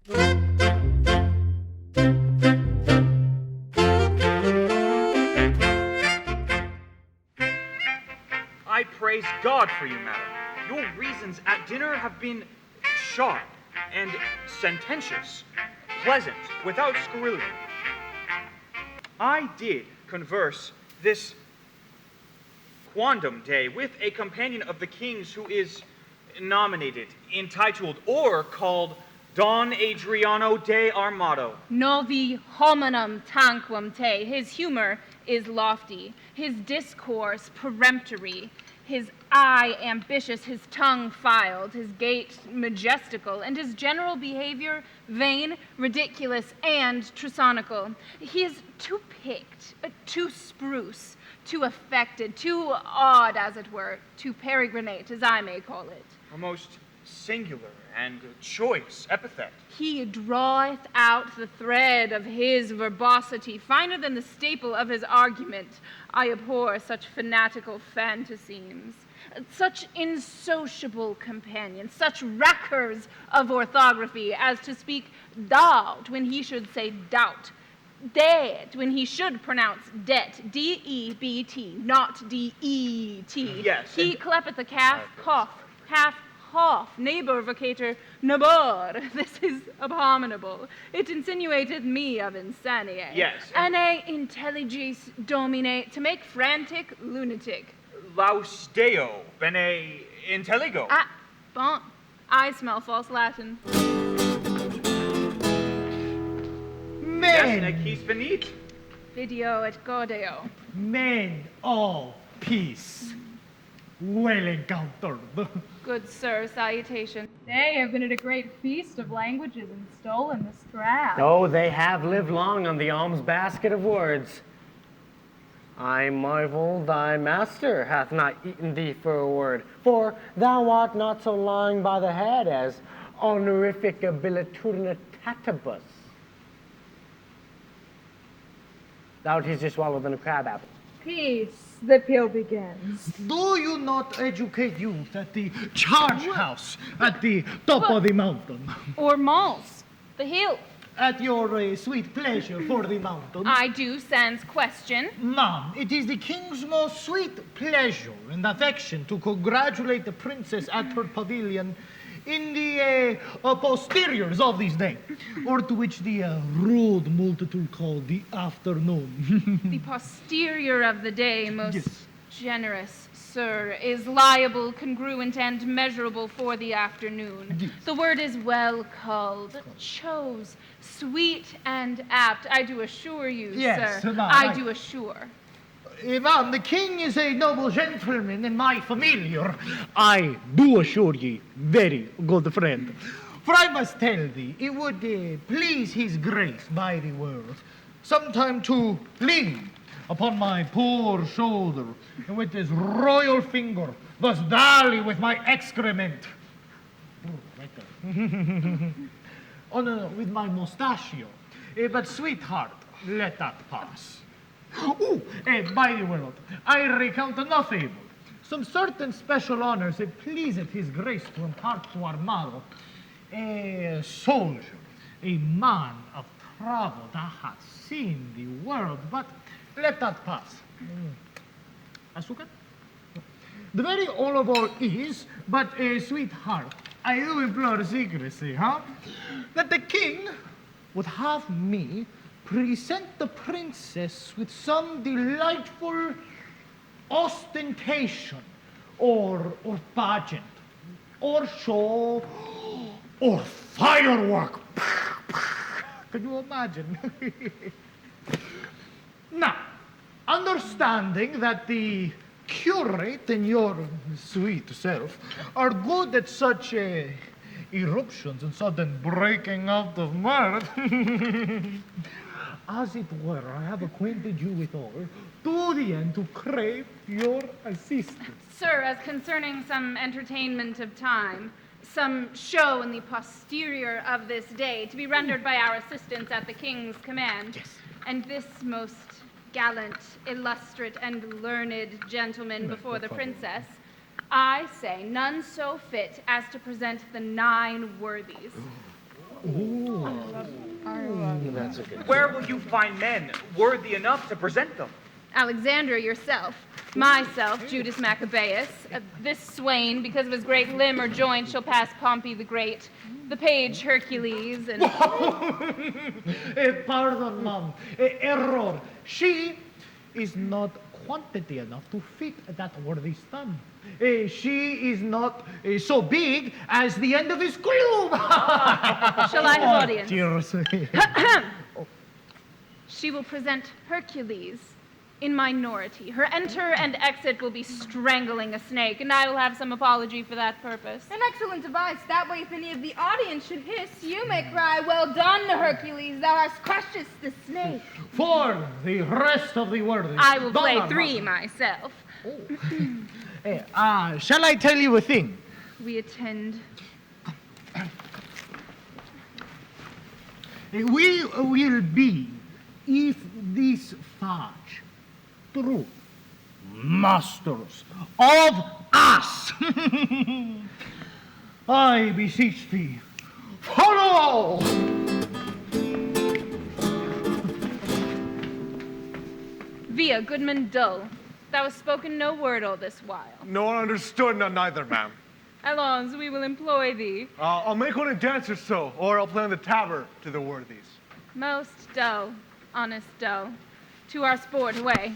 I praise God for you, madam. Your reasons at dinner have been sharp and sententious, pleasant, without scurrility. I did converse this quondam day with a companion of the king's who is nominated, entitled, or called Don Adriano de Armado. Novi hominum tanquam te. His humor is lofty, his discourse peremptory, his eye ambitious, his tongue filed, his gait majestical, and his general behavior vain, ridiculous, and trisonical. He is too picked, too spruce, too affected, too odd, as it were, too peregrinate, as I may call it. A most singular and choice epithet. He draweth out the thread of his verbosity, finer than the staple of his argument. I abhor such fanatical fantasemes, such insociable companions, such wreckers of orthography, as to speak doubt when he should say doubt, dead when he should pronounce det, D-E-B-T, not D-E-T. Yes. He cleppeth a calf, cough, half Hoff, neighbor vocator, nabor. This is abominable. It insinuateth me of insanie. Yes. Ane intelligis domine, to make frantic lunatic. Laus Deo, bene intelligo. Ah, bon. I smell false Latin. Men. Yes, quis venit. Video et godeo. Men of peace. Well encountered. Good sir, salutation. They have been at a great feast of languages and stolen the strap. Oh, they have lived long on the alms basket of words. I marvel thy master hath not eaten thee for a word, for thou art not so lying by the head as honorific abilitudinatatibus. Thou tis just swallowed in a crab apple. Peace, the peal begins. Do you not educate youth at the charge house at the top of the mountain? Or Mons, the hill. At your sweet pleasure for the mountain? I do, sans question. Ma'am, it is the king's most sweet pleasure and affection to congratulate the princess at her pavilion in the posteriors of this day, or to which the rude multitude call the afternoon. The posterior of the day, most Yes. generous sir, is liable, congruent, and measurable for the afternoon. Yes. The word is well called, chose, sweet and apt, I do assure you, Yes, sir. ma'am, I do assure. Ma'am, the king is a noble gentleman and my familiar. I do assure ye, very good friend. For I must tell thee, it would please his grace by the word, sometime to lean upon my poor shoulder, and with his royal finger thus dally with my excrement. Right there. Oh, no, with my mustachio. But sweetheart, let that pass. Oh, by the word, I recount another fable. Some certain special honors it pleaseth his grace to impart to Armado, a soldier, a man of travel that hath seen the world, but let that pass. Azúcar? The very all of all is, but a sweetheart, I do implore secrecy, huh? That the king would have me present the princess with some delightful ostentation, or pageant, or show, or firework. Can you imagine? Now, understanding that the curate and your sweet self are good at such eruptions and sudden breaking out of mirth, as it were, I have acquainted you with all, to the end to crave your assistance. Sir, as concerning some entertainment of time, some show in the posterior of this day, to be rendered by our assistants at the king's command. Yes. And this most gallant, illustrate, and learned gentleman before the princess, I say none so fit as to present the 9 worthies. Ooh. That's a good Where will you find men worthy enough to present them? Alexandra yourself, myself, Judas Maccabeus, this swain, because of his great limb or joint, shall pass Pompey the Great, the page Hercules, and... Pardon, ma'am. Error. She is not quantity enough to fit that worthy stum. She is not so big as the end of his glove. Shall I have audience? Cheers. She will present Hercules in minority. Her enter and exit will be strangling a snake, and I will have some apology for that purpose. An excellent device. That way, if any of the audience should hiss, you may cry, "Well done, Hercules, thou hast crushed the snake." For the rest of the worthies. I will play three myself. Shall I tell you a thing? We attend. We will be, if this fudge, true masters of us. I beseech thee, follow! Via, Goodman Dull, thou hast spoken no word all this while. No one understood, none neither, ma'am. Allons, we will employ thee. I'll make one a dance or so, or I'll play on the tabor to the worthies. Most dull, honest dull. To our sport away.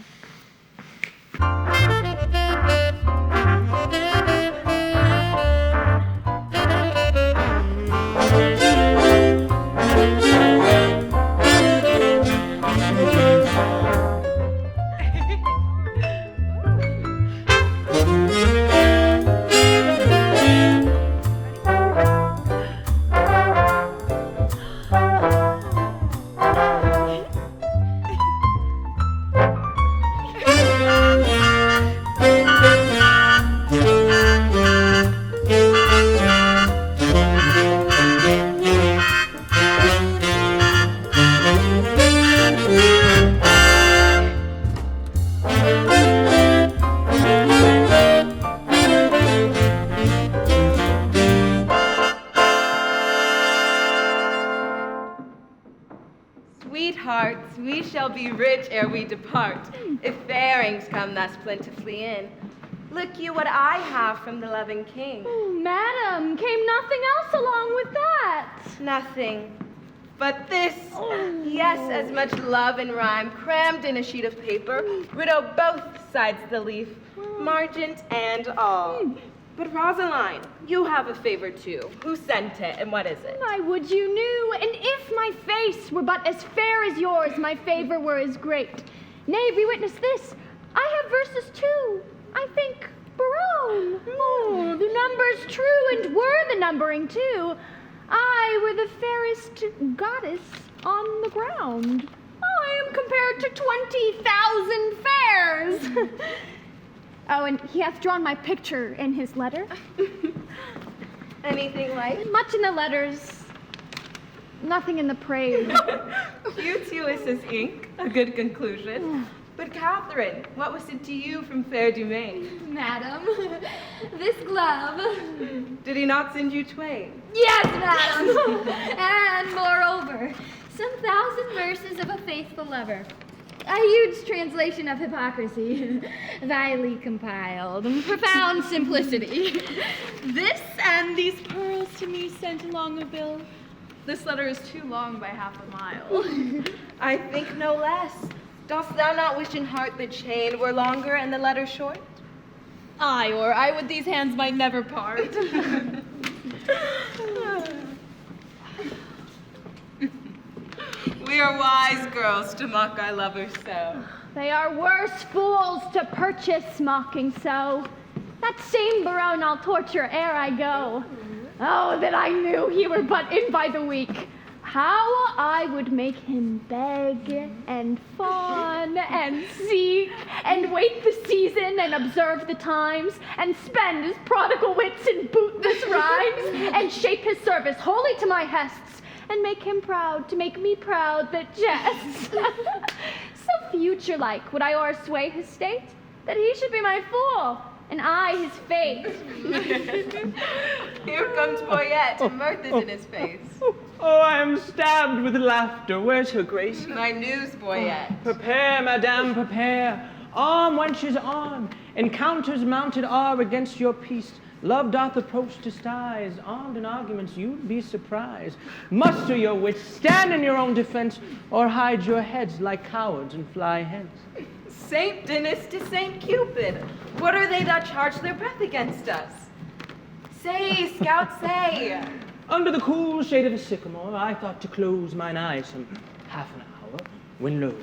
Sweethearts, we shall be rich ere we depart, if fairings come thus plentifully in. Look you what I have from the loving king. Oh, madam, came nothing else along with that? Nothing but this. Yes, as much love and rhyme crammed in a sheet of paper, widow both sides the leaf, margent and all. But Rosaline, you have a favor too. Who sent it, and what is it? I would you knew, and if my face were but as fair as yours, my favor were as great. Nay, be witness this, I have verses too, I think, Barone. Oh, the number's true, and were the numbering too. I were the fairest goddess on the ground. I am compared to 20,000 fairs. Oh, and he hath drawn my picture in his letter. Anything like? Much in the letters, nothing in the praise. Beauteous ink, a good conclusion. But Catherine, what was it to you from fair Dumaine? Madam, this glove. Did he not send you twain? Yes, madam. And moreover, some 1,000 verses of a faithful lover. A huge translation of hypocrisy, vilely compiled, profound simplicity. This and these pearls to me sent along a bill. This letter is too long by half a mile. I think no less. Dost thou not wish in heart the chain were longer and the letter short? Aye, or I would these hands might never part. We are wise girls to mock our lovers so. They are worse fools to purchase mocking so. That same Barone I'll torture ere I go. Oh, that I knew he were but in by the week. How I would make him beg and fawn and seek and wait the season and observe the times and spend his prodigal wits in bootless rhymes and shape his service wholly to my hests and make him proud to make me proud that jests. So future-like would I o'ersway his state that he should be my fool and I his fate. Here comes Boyette, mirth is in his face. Oh, I am stabbed with laughter. Where's her grace? My news, Boyette. Prepare, madame, prepare. Arm, wenches, arm. Encounters mounted are against your peace. Love doth approach disguised. Armed in arguments, you'd be surprised. Muster your wits, stand in your own defense, or hide your heads like cowards and fly hence. Saint Denis to Saint Cupid, what are they that charge their breath against us? Say, scout, say. Under the cool shade of a sycamore, I thought to close mine eyes some half an hour, when lo,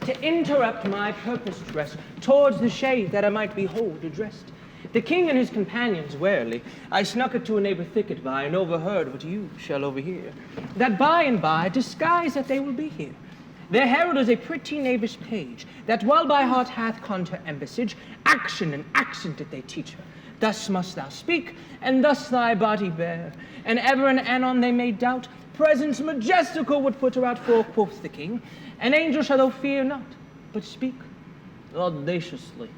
to interrupt my purposed rest towards the shade that I might behold addressed. The king and his companions warily, I snuck it to a neighbor thicket by, and overheard what you shall overhear. That by and by, disguise that they will be here. Their herald is a pretty knavish page, that while by heart hath conned her embassage, action and accent did they teach her. Thus must thou speak, and thus thy body bear. And ever and anon they may doubt, presence majestical would put her out, for, quoth the king, an angel shall thou fear not, but speak audaciously.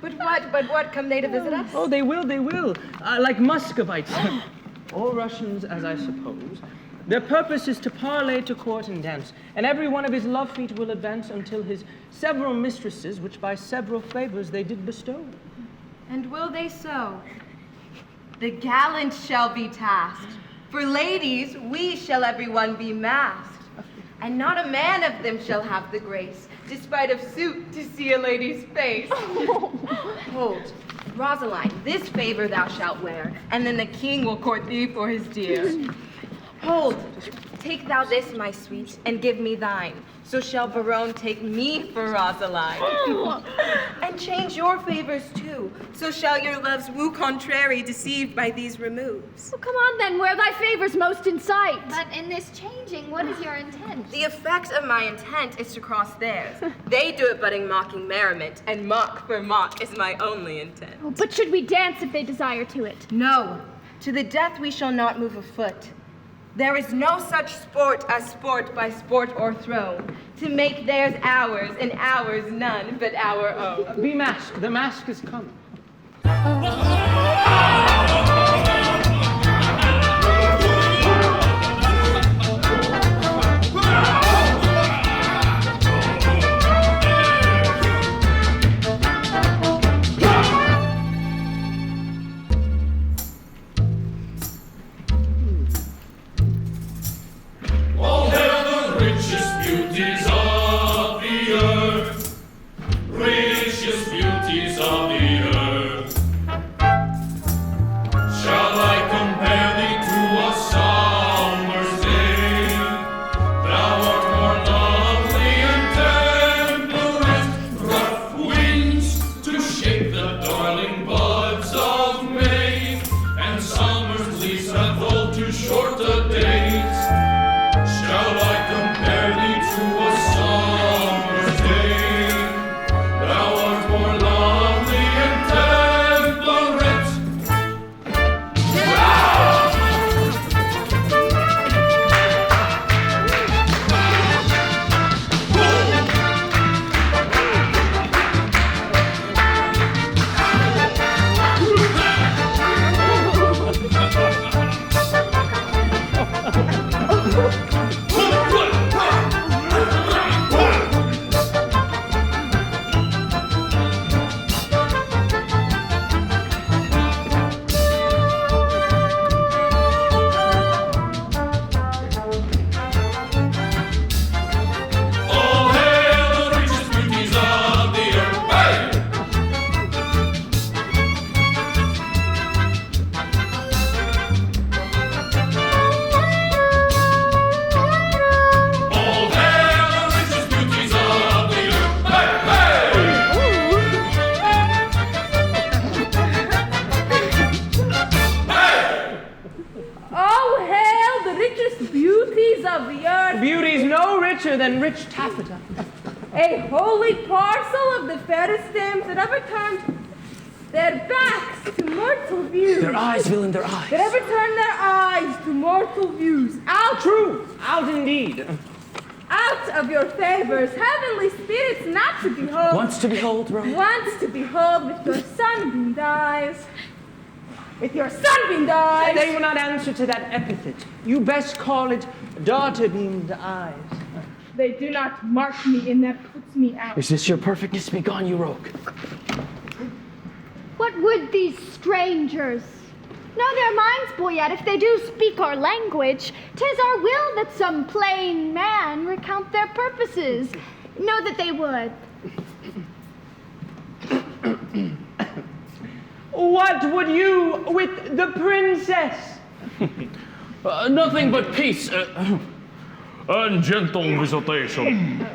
But what, come they to visit us? Oh, they will, like Muscovites, or Russians, as I suppose. Their purpose is to parley, to court, and dance, and every one of his love feet will advance until his several mistresses, which by several favors they did bestow. And will they so? The gallant shall be tasked. For ladies, we shall everyone be masked. And not a man of them shall have the grace, despite of suit, to see a lady's face. Hold, Rosaline, this favor thou shalt wear, and then the king will court thee for his dear. Hold, take thou this, my sweet, and give me thine. So shall Verone take me for Rosaline. And change your favors too. So shall your love's woo contrary deceived by these removes. Well, come on then, where thy favors most in sight. But in this changing, what is your intent? The effect of my intent is to cross theirs. They do it but in mocking merriment, and mock for mock is my only intent. Oh, but should we dance if they desire to it? No, to the death we shall not move a foot. There is no such sport as sport by sport o'erthrown, to make theirs ours, and ours none but our own. Be masked, the mask is come. Than rich taffeta. A holy parcel of the fairest dames that ever turned their backs to mortal views. Their eyes, villain, their eyes. That ever turned their eyes to mortal views. Out! True, out indeed. Out out of your favors, heavenly spirits not to behold. Wants to behold, Rose? Wants to behold with your sunbeamed eyes. With your sunbeamed eyes. They will not answer to that epithet. You best call it daughter-beamed eyes. They do not mark me, and that puts me out. Is this your perfectness? Begone, you rogue. What would these strangers? Know their minds, boy, yet if they do speak our language, 'tis our will that some plain man recount their purposes. Know that they would. What would you with the princess? Nothing but peace and gentle visitation.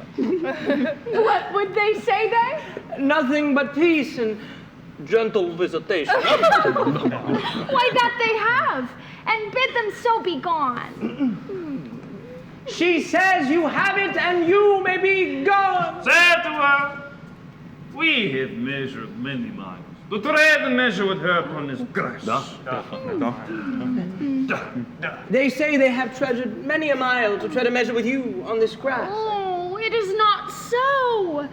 What would they say then? Nothing but peace and gentle visitation. Why, that they have, and bid them so be gone. She says you have it and you may be gone. Say to her, we have measured many miles. To tread and measure with her upon this grass. They say they have treasured many a mile to tread a measure with you on this grass. Oh, it is not so.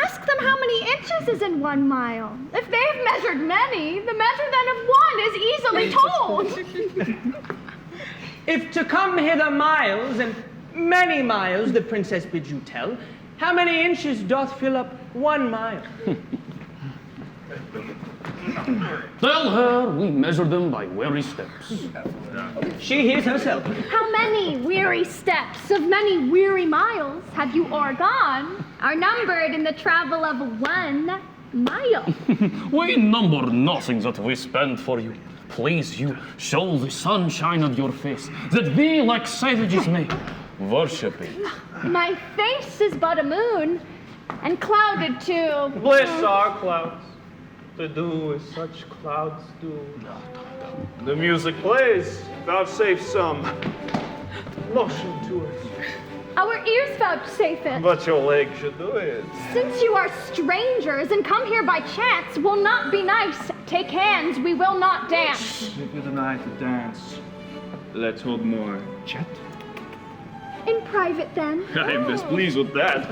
Ask them how many inches is in 1 mile. If they have measured many, the measure then of one is easily told. If to come hither miles and many miles the princess bids you tell, how many inches doth fill up 1 mile? Tell her we measure them by weary steps. She hears herself. How many weary steps of many weary miles have you o'ergone are numbered in the travel of 1 mile? We number nothing that we spend for you. Please you, show the sunshine of your face, that we like savages may worship it. My face is but a moon, and clouded too. Bliss our clouds, to do as such clouds do. The music plays, vouchsafe some motion to us. Our ears vouchsafe it. But your legs should do it. Since you are strangers and come here by chance, will not be nice. Take hands, we will not dance. If you deny to dance, let's hold more chat. In private, then. I am displeased with that.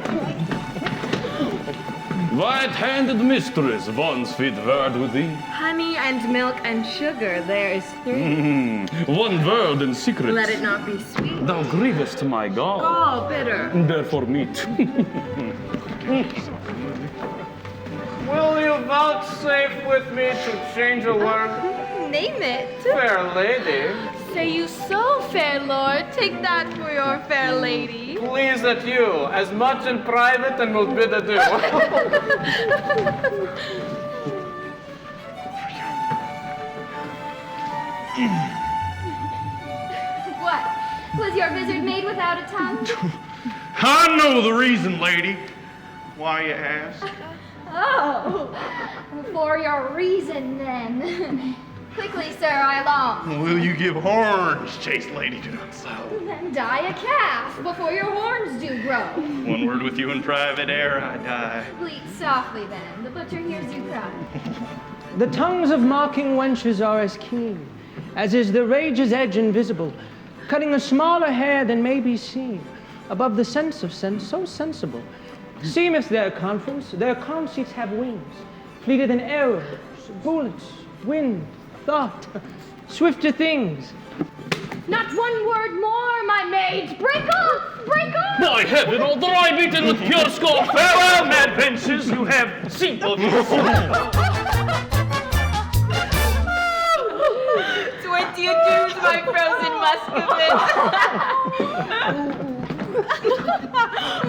White-handed mistress, one sweet word with thee. Honey and milk and sugar, there is 3. One word in secret. Let it not be sweet. Thou grievest my gall. Gall bitter. Therefore meet. Will you vouchsafe with me to change a word? Name it. Fair lady. Say you so, fair lord. Take that for your fair lady. Please at you, as much in private and will bid adieu. What? Was your vizard made without a tongue? I know the reason, lady. Why you ask? Oh, for your reason then. Quickly, sir, I long. Will you give horns, chaste lady? Do not so. Then die a calf before your horns do grow. One word with you in private ere I die. Bleat softly then, the butcher hears you cry. The tongues of mocking wenches are as keen as is the rage's edge invisible, cutting a smaller hair than may be seen, above the sense of sense so sensible. Seemeth their conference, their conceits have wings, fleeter than arrows, bullets, wind, thought, swifter things. Not one word more, my maids. Break off! Break off! By heaven, although I beat it with pure scorn. Farewell, mad benches, you have seen of your 20 adieus, my frozen Muscovite.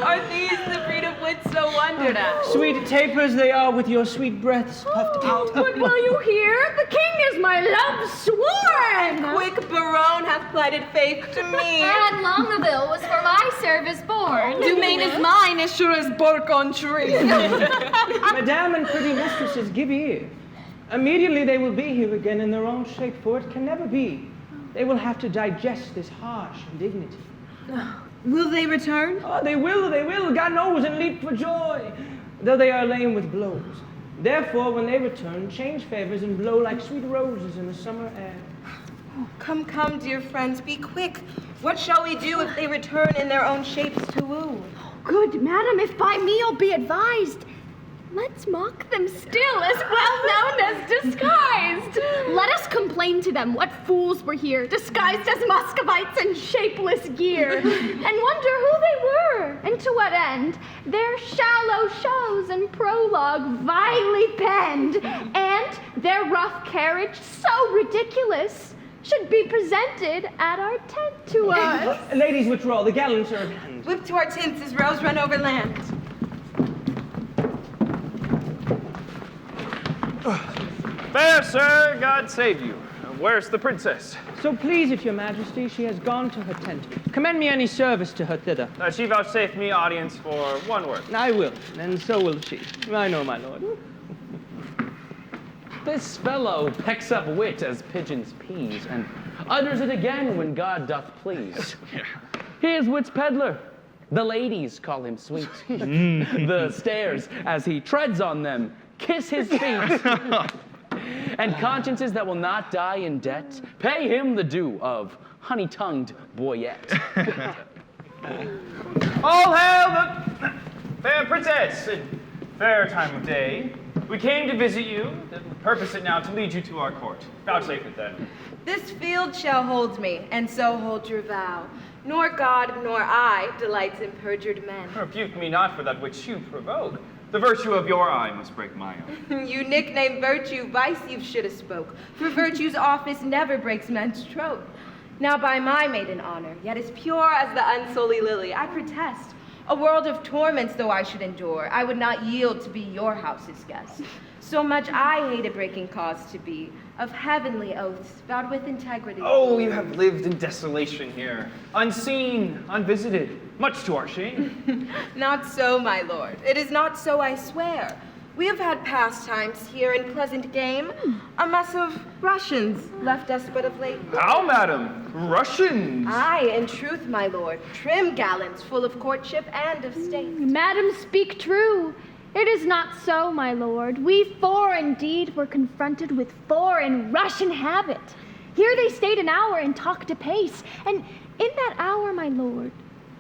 Are these the breed of wits so wondered at? Sweet tapers they are with your sweet breaths puffed out. But will you hear? The king is my love sworn! Quick Baron hath plighted faith to me. And Longaville was for my service born. Dumaine is mine as sure as bark on tree. Madame and pretty mistresses, give ear. Immediately they will be here again in their own shape, for it can never be. They will have to digest this harsh indignity. Will they return? Oh, they will, God knows, and leap for joy, though they are lame with blows. Therefore, when they return, change favors and blow like sweet roses in the summer air. Come, come, dear friends, be quick. What shall we do if they return in their own shapes to woo? Good madam, if by me you'll be advised, let's mock them still, as well known as disguised. Let us complain to them what fools were here, disguised as Muscovites in shapeless gear, and wonder who they were, and to what end. Their shallow shows and prologue vilely penned, and their rough carriage so ridiculous, should be presented at our tent to us. Ladies, withdraw, the gallants are at hand. Whip to our tents as rows run over land. Fair sir, God save you. Where's the princess? So please, if your majesty, she has gone to her tent. Commend me any service to her thither. She vouchsafed me audience for one word. I will, and so will she. I know, my lord. This fellow pecks up wit as pigeons peas, and utters it again when God doth please. He is wit's peddler. The ladies call him sweet. The stairs, as he treads on them, kiss his feet. And consciences that will not die in debt, pay him the due of honey-tongued boyette. All hail the fair princess and fair time of day. We came to visit you, and purpose it now to lead you to our court. Vouchsafe it then. This field shall hold me, and so hold your vow. Nor God nor I delights in perjured men. Rebuke me not for that which you provoke. The virtue of your eye must break my own. You nickname virtue vice you should have spoke, for virtue's office never breaks men's troth. Now by my maiden honor, yet as pure as the unsullied lily, I protest. A world of torments though I should endure, I would not yield to be your house's guest. So much I hate a breaking cause to be, of heavenly oaths, vowed with integrity. Oh, you have lived in desolation here, unseen, unvisited, much to our shame. Not so, my lord. It is not so, I swear. We have had pastimes here in pleasant game. A mess of Russians left us but of late. How, madam? Russians? Aye, in truth, my lord. Trim gallants, full of courtship and of state. Madam, speak true. It is not so, my lord. We four indeed were confronted with foreign Russian habit. Here they stayed an hour and talked apace, and in that hour, my lord,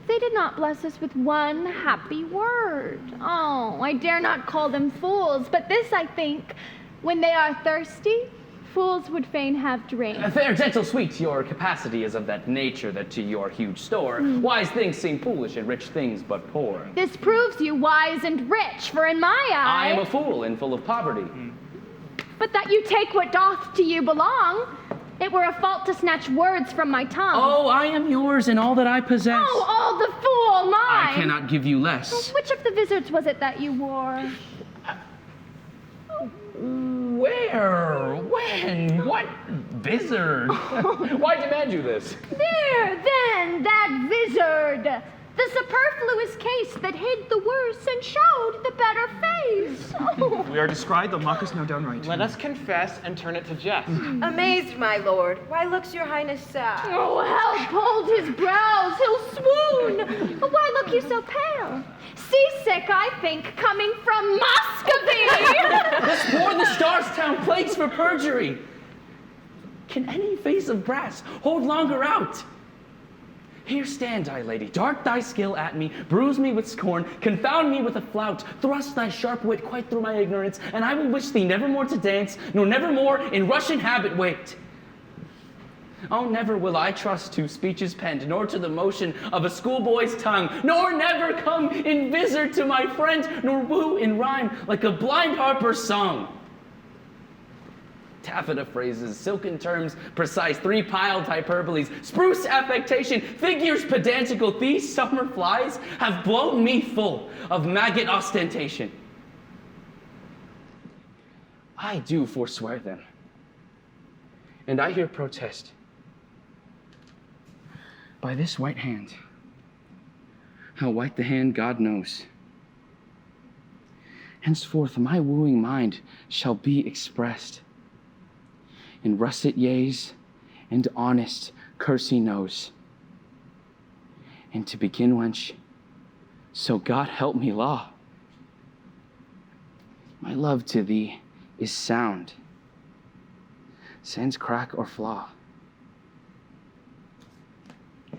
they did not bless us with one happy word. Oh, I dare not call them fools, but this I think, when they are thirsty, fools would fain have drink. Fair, gentle, sweet, your capacity is of that nature that to your huge store, wise things seem foolish and rich things but poor. This proves you wise and rich, for in my eye... I am a fool and full of poverty. But that you take what doth to you belong, it were a fault to snatch words from my tongue. Oh, I am yours and all that I possess. Oh, all the fool mine! I cannot give you less. Which of the vizards was it that you wore? Where? When? What vizard? Why demand you this? There, then, that vizard! The superfluous case that hid the worse and showed the better face. We are descried, they'll mock us now downright. Let us confess and turn it to jest. Amazed, my lord. Why looks your highness sad? Oh, help hold his brows, he'll swoon. Why look you so pale? Seasick, I think, coming from Muscovy. This poor the Starstown plagues for perjury. Can any face of brass hold longer out? Here stand I, lady, dart thy skill at me, bruise me with scorn, confound me with a flout, thrust thy sharp wit quite through my ignorance, and I will wish thee nevermore to dance, nor nevermore in Russian habit wait. Oh, never will I trust to speeches penned, nor to the motion of a schoolboy's tongue, nor never come in vizard to my friend, nor woo in rhyme like a blind harper's song. Taffeta phrases, silken terms, precise, three-piled hyperboles, spruce affectation, figures pedantical, these summer flies have blown me full of maggot ostentation. I do forswear them, and I here protest. By this white hand, how white the hand God knows, henceforth my wooing mind shall be expressed in russet yeas and honest cursey noes. And to begin, wench, so God help me law, my love to thee is sound, sans crack or flaw.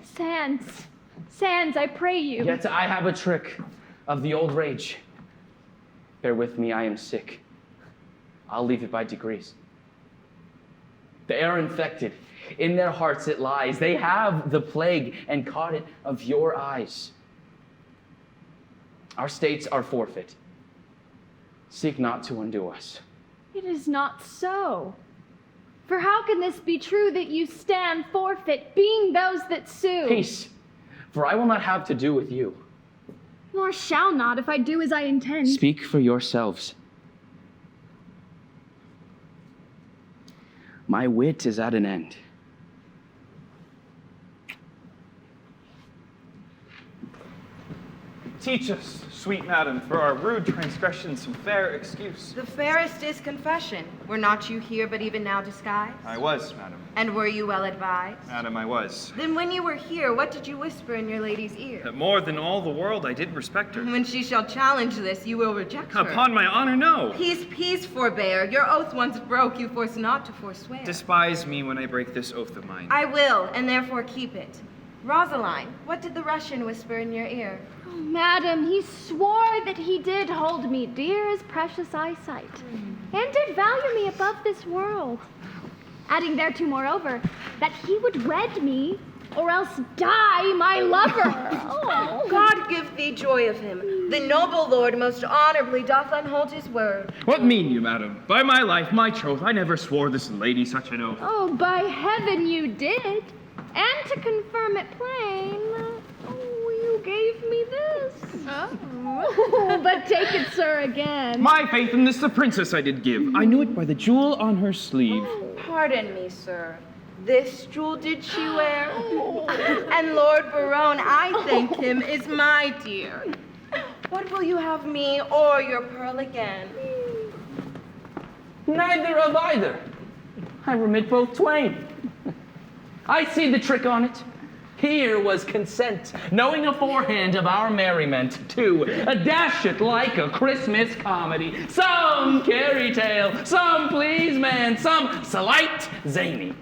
Sans, I pray you. Yet I have a trick of the old rage. Bear with me, I am sick. I'll leave it by degrees. They are infected. In their hearts it lies. They have the plague and caught it of your eyes. Our states are forfeit. Seek not to undo us. It is not so. For how can this be true that you stand forfeit, being those that sue? Peace, for I will not have to do with you. Nor shall not if I do as I intend. Speak for yourselves. My wit is at an end. Teach us, sweet madam, for our rude transgression some fair excuse. The fairest is confession. Were not you here but even now disguised? I was, madam. And were you well advised? Madam, I was. Then when you were here, what did you whisper in your lady's ear? That more than all the world I did respect her. When she shall challenge this, you will reject her. Upon my honor, no. Peace, peace, forbear. Your oath once broke, you force not to forswear. Despise me when I break this oath of mine. I will, and therefore keep it. Rosaline, what did the Russian whisper in your ear? Oh, madam, he swore that he did hold me dear as precious eyesight, and did value me above this world. Adding thereto, moreover, that he would wed me, or else die my lover. Oh. God give thee joy of him. The noble lord most honorably doth unhold his word. What mean you, madam? By my life, my troth, I never swore this lady such an oath. Oh, by heaven you did. And to confirm it plain, you gave me this. Oh, but take it, sir, again. My faith in this the princess I did give. I knew it by the jewel on her sleeve. Pardon me, sir. This jewel did she wear? And Lord Barone, I thank him, is my dear. What will you have me or your pearl again? Neither of either. I remit both twain. I see the trick on it. Here was consent, knowing aforehand of our merriment, to dash it like a Christmas comedy. Some carry tale, some please man, some slight zany.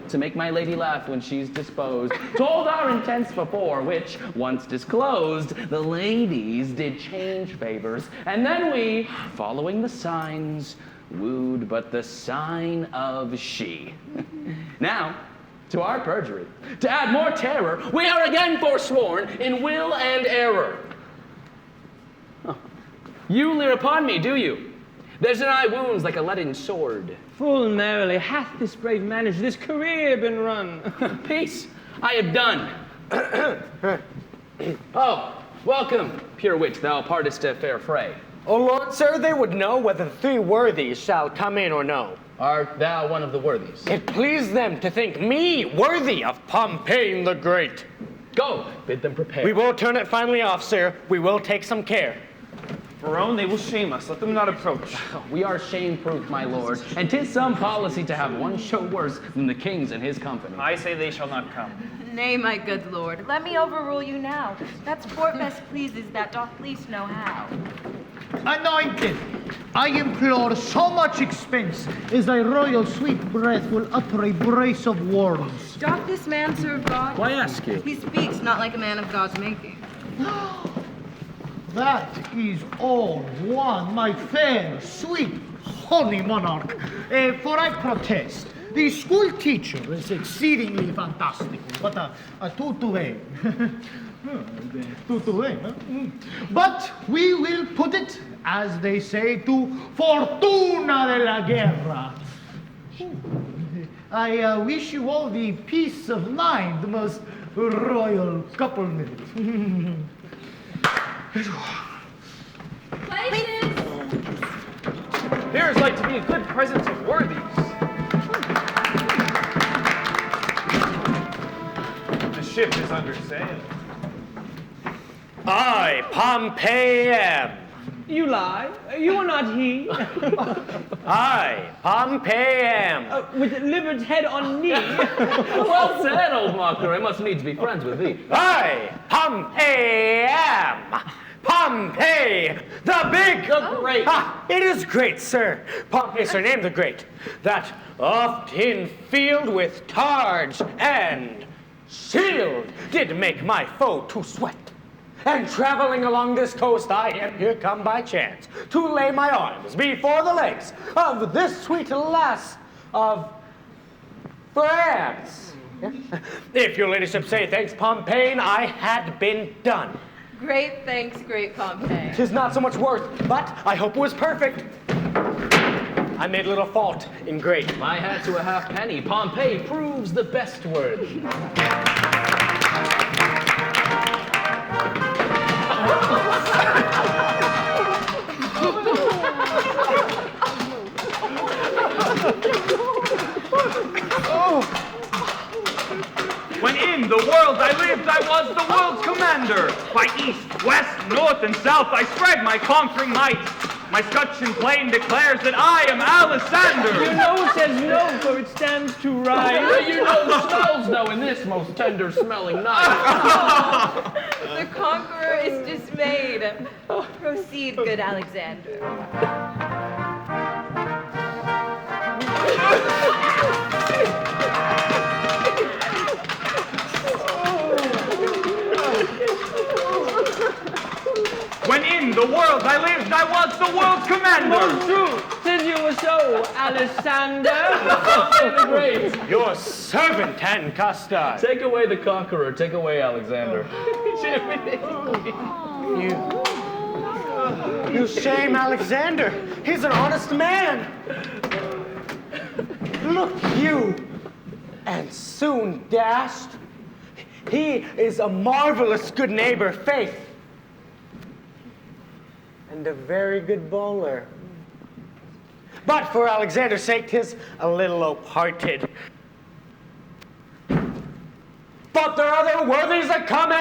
To make my lady laugh when she's disposed, told our intents before, which, once disclosed, the ladies did change favors, and then we, following the signs, wooed but the sign of she. Now, to our perjury, to add more terror, we are again forsworn in will and error. Oh. You leer upon me, do you? There's in eye wounds like a leaden sword. Full merrily hath this brave manager this career been run. Peace, I have done. Oh, welcome, pure wit, thou partest a fair fray. Oh, Lord, sir, they would know whether the three worthies shall come in or no. Art thou one of the worthies? It pleased them to think me worthy of Pompey the Great. Go, bid them prepare. We will turn it finally off, sir. We will take some care. Barone, they will shame us. Let them not approach. We are shame-proof, my lord, and 'tis some policy to have one show worse than the king's and his company. I say they shall not come. Nay, my good lord, let me overrule you now. That sport best pleases that doth least know how. Anointed, I implore so much expense as thy royal sweet breath will utter a brace of words. Doth this man serve God? Why ask you? He speaks not like a man of God's making. That is all one, my fair, sweet, holy monarch. For I protest, the school teacher is exceedingly fantastic, but a tutue. But we will put it, as they say, to fortuna de la guerra. I wish you all the peace of mind, most royal couplement. Places! Here is like to be a good present of worthies. The ship is under sail. I, Pompey, am. You lie. You are not he. I, Pompey, am. With livered head on knee. Well said, old mocker. I must needs be friends with thee. I, Pompey, am. Pompey, the big. The great. Ah, it is great, sir. Pompey, surnamed the Great, that oft in field with targe and shield did make my foe to sweat. And traveling along this coast, I am here come by chance to lay my arms before the legs of this sweet lass of France. If your ladyship say thanks, Pompey, I had been done. Great thanks, great Pompey. 'Tis not so much worth, but I hope it was perfect. I made little fault in great. My hat to a halfpenny. Pompey proves the best word. When in the world I lived, I was the world's commander. By east, west, north, and south, I spread my conquering might. My scutcheon plain declares that I am Alexander. You know says no, for it stands to rise. You know the smells now in this most tender-smelling night. The conqueror is dismayed. Proceed, good Alexander. When in the world I lived, I was the world's commander. Most true, since you were so, Alexander. Great. Your servant and custard. Take away the conqueror. Take away Alexander. You shame Alexander. He's an honest man. Look you, and soon dashed. He is a marvelous good neighbor, faith. And a very good bowler. But for Alexander's sake, 'tis a little low-parted. But there are other worthies a coming!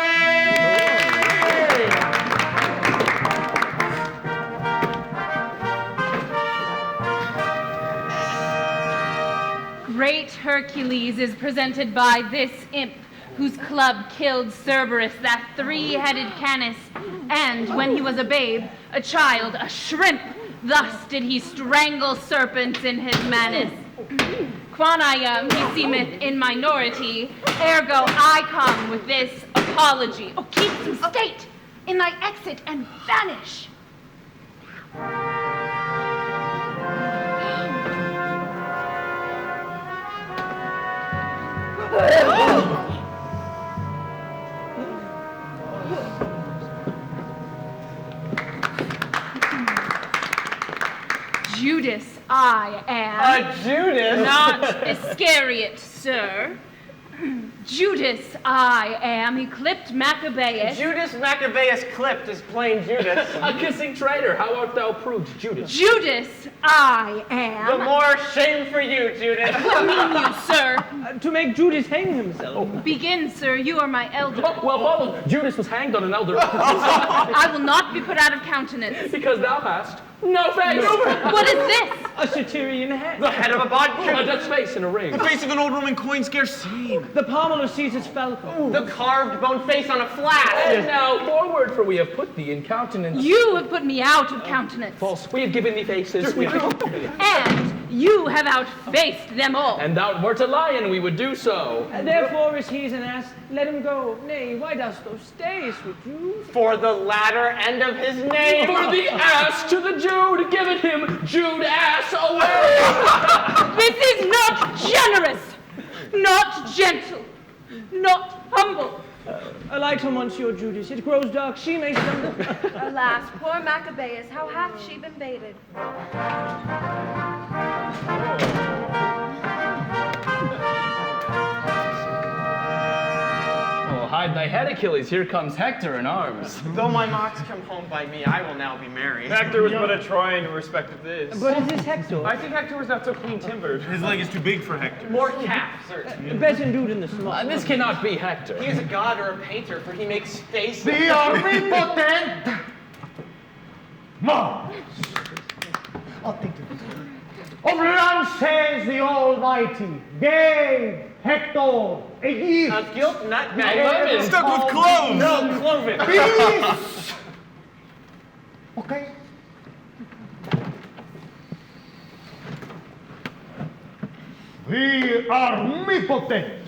Great Hercules is presented by this imp, whose club killed Cerberus, that three-headed Canis, and when he was a babe, a child, a shrimp, thus did he strangle serpents in his manus. Quanam he seemeth in minority, ergo I come with this apology. Oh, keep some state in thy exit and vanish. Judas I am. A Judas? Not Iscariot, sir. Judas I am. He clipped Maccabeus. Judas Maccabeus clipped is plain Judas. A kissing traitor. How art thou proved, Judas? Judas I am. The more shame for you, Judas. What mean you, sir? To make Judas hang himself. Begin, sir. You are my elder. Oh, well followed. Judas was hanged on an elder. I will not be put out of countenance. Because thou hast no face. What is this? A Satyrian head. The head of a vodka. A Dutch face in a ring. The face of an old Roman coin scarce seen. The pommel of Caesar's falcon. The carved bone face on a flask. And now forward, for we have put thee in countenance. You have put me out of countenance. False. We have given thee faces. And you have outfaced them all. And thou wert a lion, we would do so. Therefore, as he's an ass, let him go. Nay, why dost thou stay, sweet Jude? For the latter end of his name. For the ass to the Jude, give it him, Jude ass away. This is not generous, not gentle, not humble. Alight, Monsieur Judas. It grows dark. She may stumble. Alas, poor Maccabeus, how hath she been baited? Oh, hide thy head, Achilles. Here comes Hector in arms. Though my mox come home by me, I will now be married. Hector was but a Trojan in respect of this. But is this Hector? I think Hector was not so clean timbered. His leg is too big for Hector. More calf, certainly. Best dude in the small. This cannot be Hector. He is a god or a painter, for he makes faces. The omnipotent Mars. I'll think of it. Of Lances the Almighty gave Hector a gift. A gilt nutmeg. Lemon. Stuck with cloves. No, cloven. Peace. Okay. The omnipotent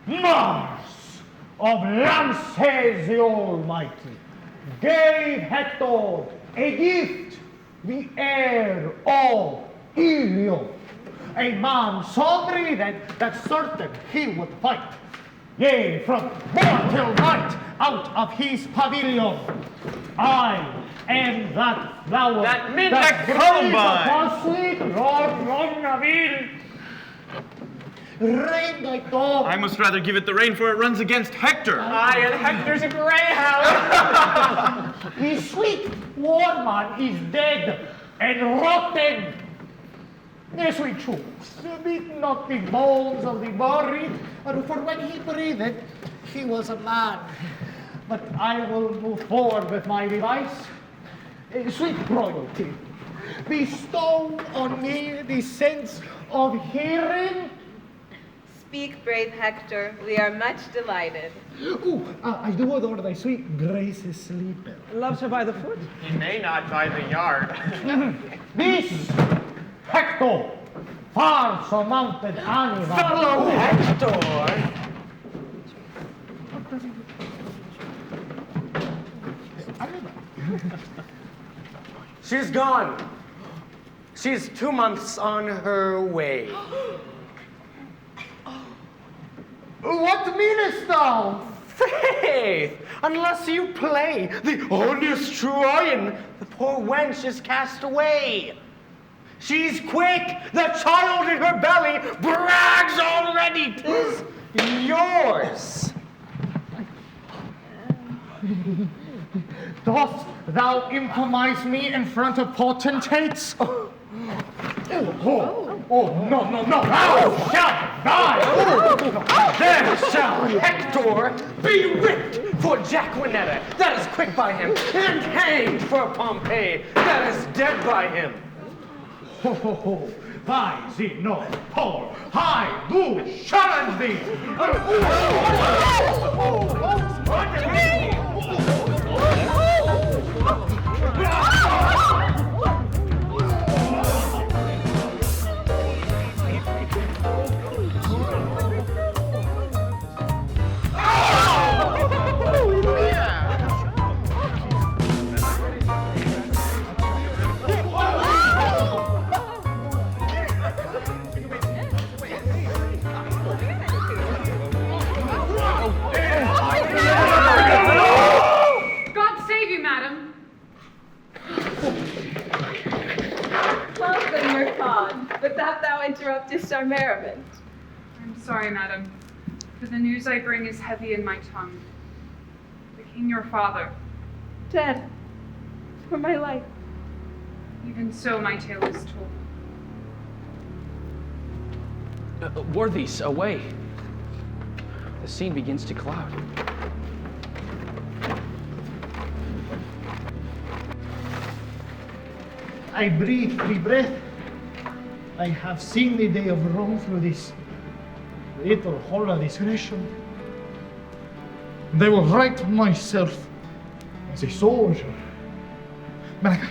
Mars of Ramses the Almighty gave Hector a gift, the heir of Ilion, a man so brilliant that certain he would fight. Yea, from morn till night, out of his pavilion, I am that flower That mint that Columbine. upon sweet Lord Naville. Rain thy dog. I must rather give it the rain, for it runs against Hector. Aye, and Hector's a greyhound. The sweet woman is dead and rotten. Yes, we choose. Beat not the bones of the buried, for when he breathed, he was a man. But I will move forward with my device. Sweet royalty, bestow on me the sense of hearing. Speak, brave Hector. We are much delighted. I do adore thy sweet grace's sleeper. Loves her by the foot? He may not by the yard. This Hector, far surmounted animal. Fellow Hector! She's gone. She's 2 months on her way. What meanest thou? Faith! Unless you play the honest Troyan, the poor wench is cast away. She's quick, the child in her belly brags already, 'tis yours. Dost thou infamize me in front of potentates? Oh, no, thou shalt die! There shall Hector be whipped for Jaquinetta, that is quick by him, and hanged for Pompey, that is dead by him. By the North Pole, I do challenge thee! God save you, madam. Welcome, Mercad, but that thou interruptest our merriment. I'm sorry, madam, for the news I bring is heavy in my tongue. The king, your father, Dead. For my life. even so my tale is told. Worthies, away. The scene begins to cloud. I breathe free breath. I have seen the day of Rome through this little hole of discretion. They will write myself as a soldier. Malaga.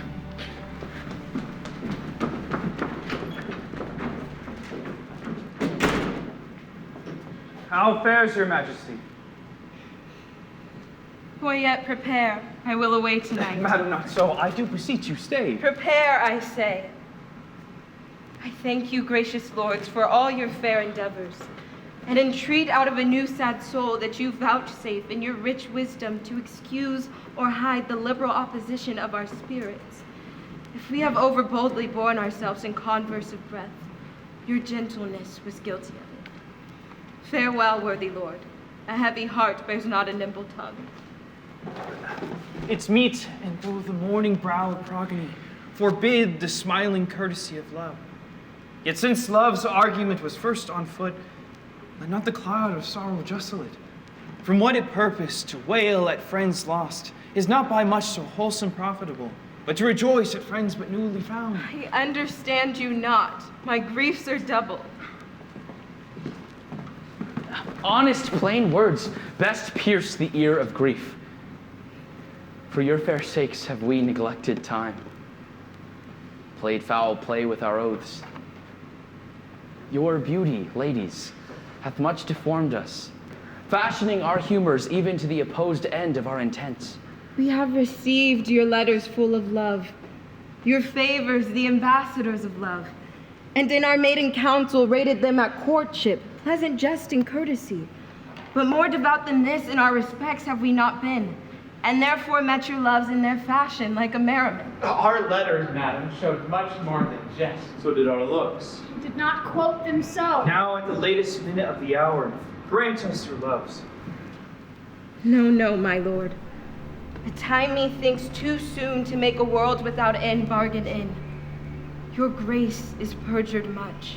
How fares your majesty? For yet prepare, I will away tonight. Madam, not so. I do beseech you, stay. Prepare, I say. I thank you, gracious lords, for all your fair endeavors, and entreat out of a new sad soul that you vouchsafe in your rich wisdom to excuse or hide the liberal opposition of our spirits. If we have overboldly borne ourselves in converse of breath, your gentleness was guilty of it. Farewell, worthy lord. A heavy heart bears not a nimble tongue. It's meet, and though the morning brow of progeny forbid the smiling courtesy of love, yet since love's argument was first on foot, let not the cloud of sorrow justle it. From what it purposed to wail at friends lost is not by much so wholesome profitable, but to rejoice at friends but newly found. I understand you not. My griefs are double. Honest, plain words best pierce the ear of grief. For your fair sakes have we neglected time, played foul play with our oaths. Your beauty, ladies, hath much deformed us, fashioning our humors even to the opposed end of our intents. We have received your letters full of love, your favors, the ambassadors of love, and in our maiden council rated them at courtship, pleasant jest and courtesy. But more devout than this in our respects have we not been, and therefore met your loves in their fashion like a merriment. Our letters, madam, showed much more than jest. So did our looks. Did not quote them so. Now at the latest minute of the hour, grant us your loves. No, no, my lord. The time methinks too soon to make a world without end bargain in. Your grace is perjured much,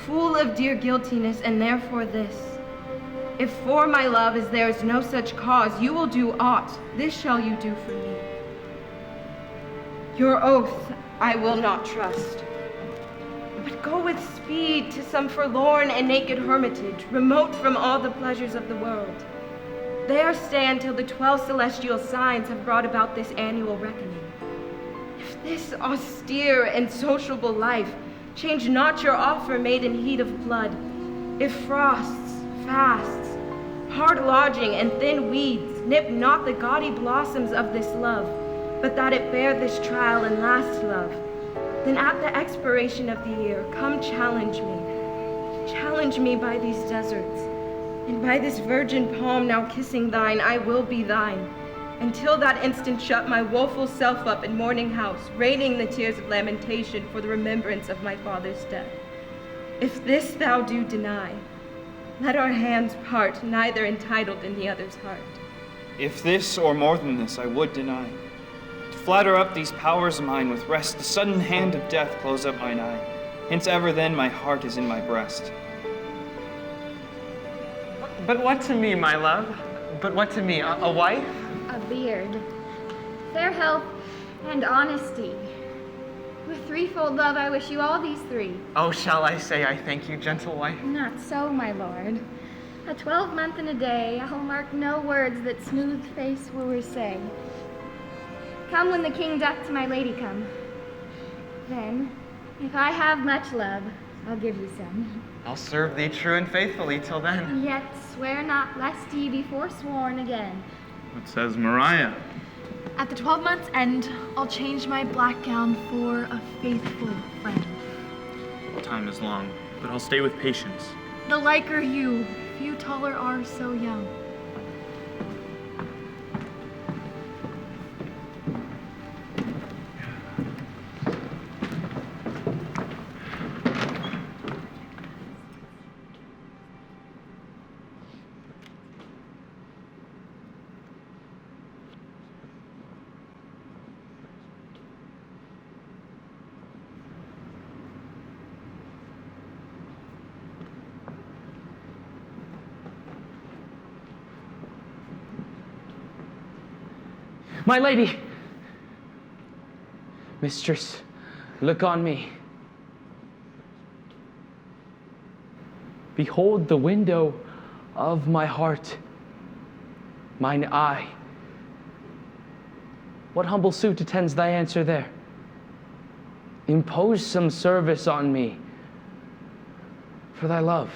full of dear guiltiness, and therefore this. If for my love as there is no such cause, you will do aught, this shall you do for me. Your oath I will not trust, but go with speed to some forlorn and naked hermitage, remote from all the pleasures of the world. There stand till the 12 celestial signs have brought about this annual reckoning. If this austere and sociable life change not your offer made in heat of blood, if frosts, fasts, hard lodging, and thin weeds nip not the gaudy blossoms of this love, but that it bear this trial and last love, then at the expiration of the year, come challenge me. Challenge me by these deserts, and by this virgin palm now kissing thine, I will be thine. Until that instant shut my woeful self up in mourning house, raining the tears of lamentation for the remembrance of my father's death. If this thou do deny, let our hands part, neither entitled in the other's heart. If this, or more than this, I would deny, to flatter up these powers of mine with rest, the sudden hand of death close up mine eye. Hence ever then my heart is in my breast. But what to me, my love? But what to me, a wife? A beard, fair health, and honesty. With threefold love I wish you all these three. Oh, shall I say I thank you, gentle wife? Not so, my lord. A 12-month and a day, I'll mark no words that smooth-faced wooers say. Come when the king doth to my lady come. Then, if I have much love, I'll give you some. I'll serve thee true and faithfully till then. Yet swear not, lest ye be forsworn again. What says Mariah? At the 12 months' end, I'll change my black gown for a faithful friend. Time is long, but I'll stay with patience. The liker you, few taller are so young. My lady! Mistress, look on me. Behold the window of my heart, mine eye. What humble suit attends thy answer there? Impose some service on me for thy love.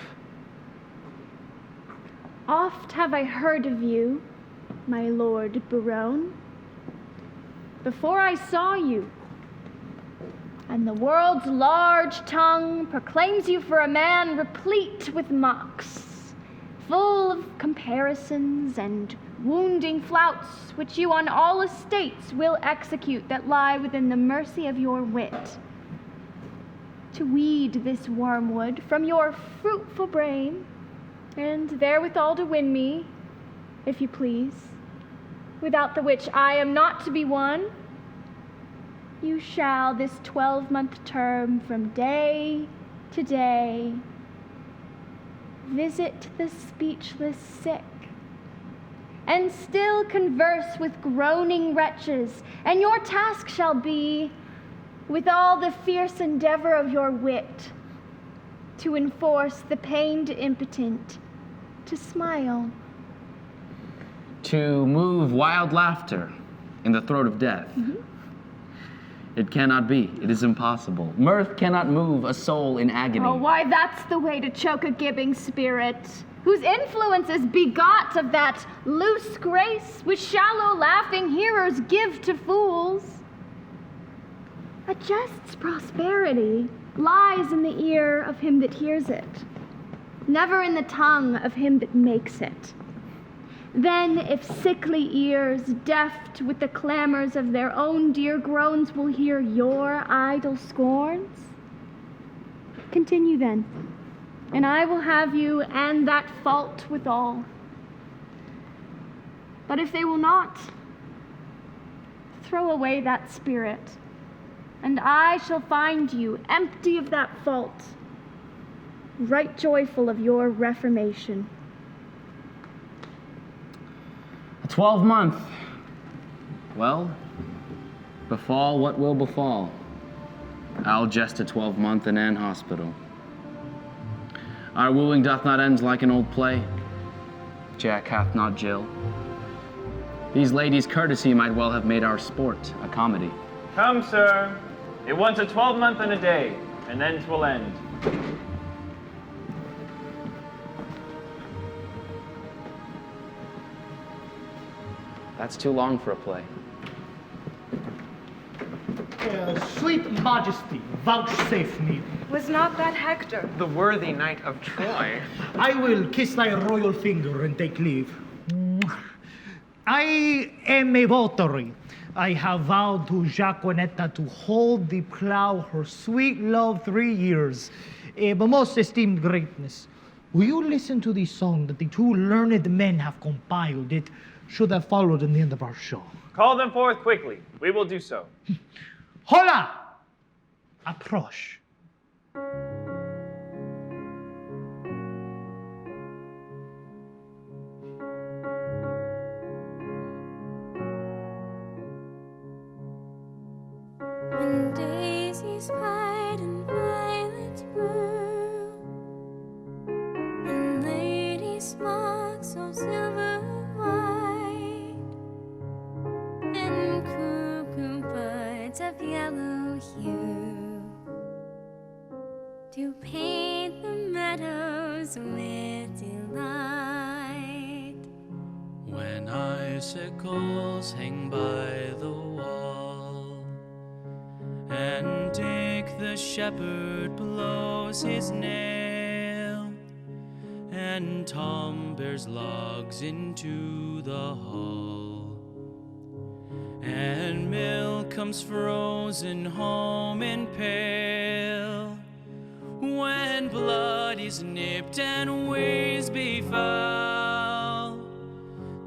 Oft have I heard of you, my lord Baron, before I saw you, and the world's large tongue proclaims you for a man replete with mocks, full of comparisons and wounding flouts, which you on all estates will execute that lie within the mercy of your wit. To weed this wormwood from your fruitful brain, and therewithal to win me, if you please, without the which I am not to be won, you shall this 12-month term from day to day visit the speechless sick, and still converse with groaning wretches, and your task shall be, with all the fierce endeavor of your wit, to enforce the pained impotent to smile. To move wild laughter in the throat of death. Mm-hmm. It cannot be. It is impossible. Mirth cannot move a soul in agony. Oh, why, that's the way to choke a gibbing spirit. whose influence is begot of that loose grace which shallow laughing hearers give to fools. A jest's prosperity lies in the ear of him that hears it, never in the tongue of him that makes it. Then if sickly ears, deft with the clamors of their own dear groans, will hear your idle scorns, continue then, and I will have you and that fault withal. But if they will not, throw away that spirit, and I shall find you empty of that fault, right joyful of your reformation. A 12-month. Well, befall what will befall. I'll jest a 12-month in an hospital. Our wooing doth not end like an old play. Jack hath not Jill. These ladies' courtesy might well have made our sport a comedy. Come, sir. It wants a 12-month and a day, and then 'twill end. That's too long for a play. Sweet Majesty, vouchsafe me. Was not that Hector? The worthy knight of Troy. I will kiss thy royal finger and take leave. I am a votary. I have vowed to Jaquenetta to hold the plow her sweet love 3 years. But most esteemed greatness, will you listen to the song that the two learned men have compiled? It should have followed in the end of our show. Call them forth quickly. We will do so. Hola! Approche. When daisies pied and violets grew, and ladies' smocks so silver white, and cuckoo birds of yellow hue, to paint the meadows with delight. When icicles hang by the wall, and Dick the shepherd blows his nail, and Tom bears logs into the hall, and milk comes frozen home in pail, when blood is nipped and ways be foul,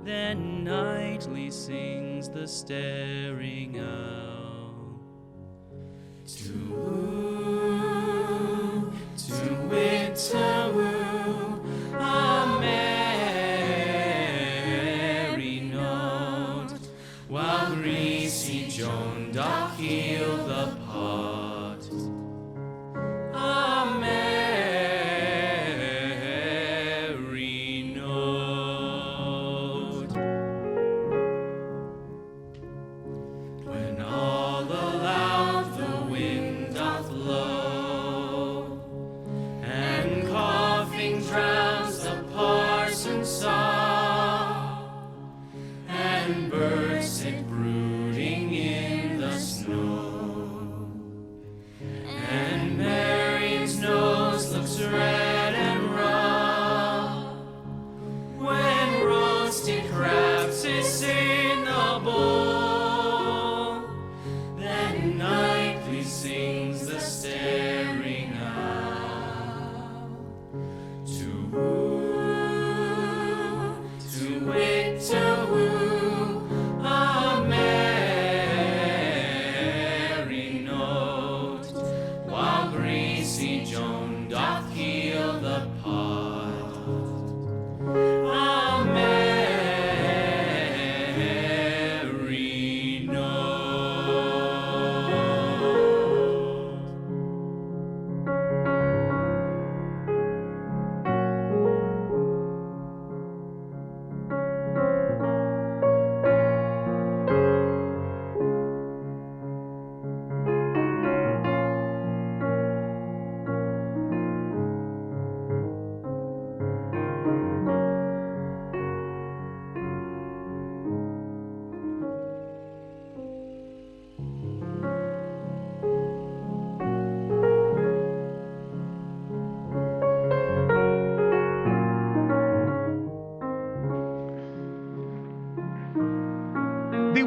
then nightly sings the staring owl. To woo, to wit, to woo, a merry note, while greasy Joan doth heel the pot. A merry note. When all aloud the wind doth blow, and coughing drowns the parson's song, and birds sit brooding in the snow,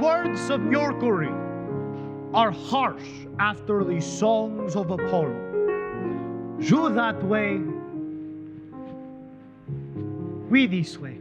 words of Mercury are harsh after the songs of Apollo. You that way, we this way.